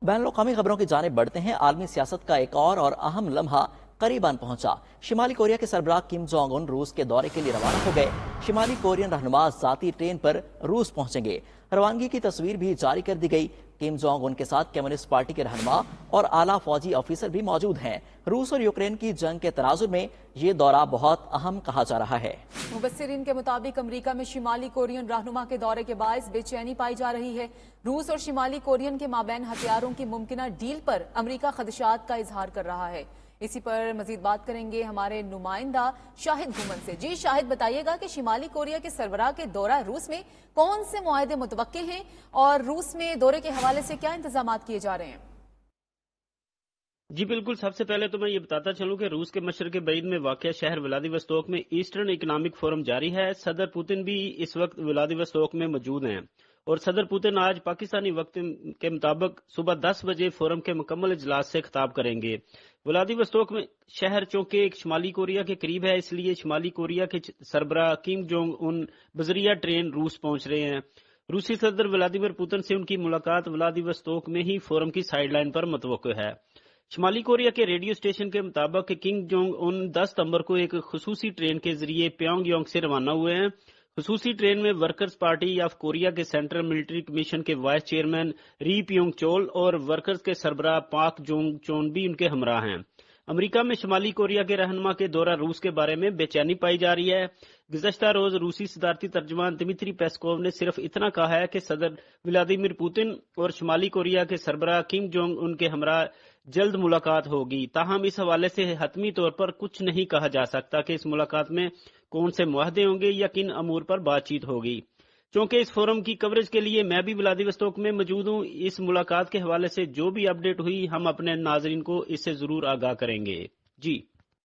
بین الاقوامی خبروں کی جانب بڑھتے ہیں۔ عالمی سیاست کا ایک اور اہم لمحہ قریباً پہنچا۔ شمالی کوریا کے سربراہ کم جونگ ان روس کے دورے کے لیے روانہ ہو گئے۔ شمالی کورین رہنما ذاتی ٹرین پر روس پہنچیں گے۔ روانگی کی تصویر بھی جاری کر دی گئی۔ کم جونگ ان کے ساتھ کمیونسٹ پارٹی کے رہنما اور اعلیٰ فوجی آفیسر بھی موجود ہیں۔ روس اور یوکرین کی جنگ کے تناظر میں یہ دورہ بہت اہم کہا جا رہا ہے۔ مبصرین کے مطابق امریکہ میں شمالی کورین رہنما کے دورے کے باعث بے چینی پائی جا رہی ہے۔ روس اور شمالی کورین کے مابین ہتھیاروں کی ممکنہ ڈیل پر امریکہ خدشات کا اظہار کر رہا ہے۔ اسی پر مزید بات کریں گے ہمارے نمائندہ شاہد گھومن سے۔ جی شاہد، بتائیے گا کہ شمالی کوریا کے سربراہ کے دورہ روس میں کون سے معاہدے متوقع ہیں اور روس میں دورے کے حوالے سے کیا انتظامات کیے جا رہے ہیں؟ جی بالکل، سب سے پہلے تو میں یہ بتاتا چلوں کہ روس کے مشرق بعید میں واقع شہر ولادیوستوک میں ایسٹرن اکنامک فورم جاری ہے۔ صدر پوتن بھی اس وقت ولادیوستوک میں موجود ہیں اور صدر پوتن آج پاکستانی وقت کے مطابق صبح 10 بجے فورم کے مکمل اجلاس سے خطاب کریں گے۔ ولادیوستوک میں شہر چونکہ ایک شمالی کوریا کے قریب ہے، اس لیے شمالی کوریا کے سربراہ کم جونگ ان بذریعہ ٹرین روس پہنچ رہے ہیں۔ روسی صدر ولادیمیر پوتن سے ان کی ملاقات ولادیوستوک میں ہی فورم کی سائیڈ لائن پر متوقع ہے۔ شمالی کوریا کے ریڈیو اسٹیشن کے مطابق کنگ جونگ ان 10 ستمبر کو ایک خصوصی ٹرین کے ذریعے پیونگ یانگ سے روانہ ہوئے ہیں۔ خصوصی ٹرین میں ورکرز پارٹی آف کوریا کے سینٹرل ملٹری کمیشن کے وائس چیئرمین ری پیونگ چول اور ورکرز کے سربراہ پاک جونگ چون بھی ان کے ہمراہ ہیں۔ امریکہ میں شمالی کوریا کے رہنما کے دورہ روس کے بارے میں بے چینی پائی جا رہی ہے۔ گزشتہ روز روسی صدارتی ترجمان دمیتری پیسکوو نے صرف اتنا کہا ہے کہ صدر ولادیمیر پوتن اور شمالی کوریا کے سربراہ کم جونگ ان کے ہمراہ جلد ملاقات ہوگی۔ تاہم اس حوالے سے حتمی طور پر کچھ نہیں کہا جا سکتا کہ اس ملاقات میں کون سے معاہدے ہوں گے یا کن امور پر بات چیت ہوگی۔ چونکہ اس فورم کی کوریج کے لیے میں بھی ولادیوستوک میں موجود ہوں، اس ملاقات کے حوالے سے جو بھی اپ ڈیٹ ہوئی ہم اپنے ناظرین کو اس سے ضرور آگاہ کریں گے۔ جی